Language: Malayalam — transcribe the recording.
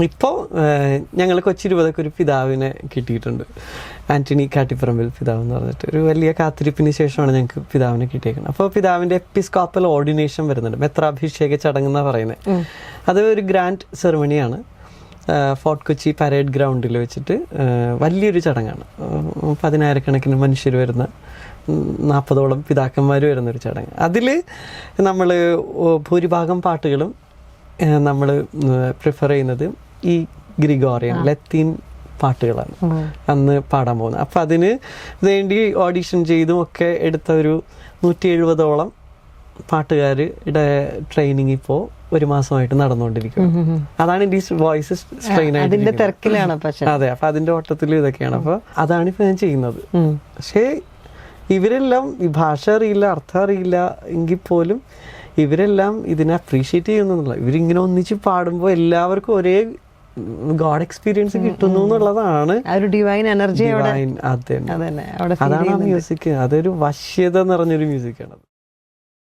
ഇപ്പോൾ ഞങ്ങൾ കൊച്ചി രൂപതയ്ക്ക് ഒരു പിതാവിനെ കിട്ടിയിട്ടുണ്ട്, ആൻ്റണി കാട്ടിപ്പറമ്പിൽ പിതാവ് എന്ന് പറഞ്ഞിട്ട്. ഒരു വലിയ കാത്തിരിപ്പിന് ശേഷമാണ് ഞങ്ങൾക്ക് പിതാവിനെ കിട്ടിയേക്കുന്നത്. അപ്പോൾ പിതാവിൻ്റെ എപ്പിസ്കോപ്പൽ ഓർഡിനേഷൻ വരുന്നുണ്ട്, മെത്രാഭിഷേക ചടങ്ങ് എന്നാണ് പറയുന്നത്. അത് ഒരു ഗ്രാൻഡ് സെറമണിയാണ്. ഫോർട്ട് കൊച്ചി പരേഡ് ഗ്രൗണ്ടിൽ വെച്ചിട്ട് വലിയൊരു ചടങ്ങാണ്. 10,000-കണക്കിന് മനുഷ്യർ വരുന്ന, 40ഓളം പിതാക്കന്മാർ വരുന്നൊരു ചടങ്ങ്. അതിൽ നമ്മൾ ഭൂരിഭാഗം പാട്ടുകളും നമ്മൾ പ്രിഫർ ചെയ്യുന്നത് ഈ ഗ്രിഗോറിയൻ ലത്തീൻ പാട്ടുകളാണ് അന്ന് പാടാൻ പോകുന്നത്. അപ്പം അതിന് വേണ്ടി ഓഡിഷൻ ചെയ്തും ഒക്കെ എടുത്ത ഒരു 170ഓളം പാട്ടുകാരുടെ ട്രെയിനിങ് ഇപ്പോൾ 1 മാസമായിട്ട് നടന്നുകൊണ്ടിരിക്കും. അതാണ് എൻ്റെ വോയിസ് സ്ട്രെയിൻ ആയിട്ട് തിരക്കിലാണ്. അതെ, അപ്പൊ അതിന്റെ ഓട്ടത്തിൽ ഇതൊക്കെയാണ്. അപ്പൊ അതാണ് ഇപ്പൊ ഞാൻ ചെയ്യുന്നത്. പക്ഷേ ഇവരെല്ലാം ഈ ഭാഷ അറിയില്ല, അർത്ഥം അറിയില്ല എങ്കിൽ പോലും ഇവരെല്ലാം ഇതിനെ അപ്രീഷിയേറ്റ് ചെയ്യുന്നുള്ള, ഇവരിങ്ങനെ ഒന്നിച്ച് പാടുമ്പോൾ എല്ലാവർക്കും ഒരേ ഗോഡ് എക്സ്പീരിയൻസ് കിട്ടുന്നു എന്നുള്ളതാണ് ഡിവൈൻ എനർജി. അതാണ് ആ മ്യൂസിക്. അതൊരു വശ്യത നിറഞ്ഞൊരു മ്യൂസിക്കാണ്.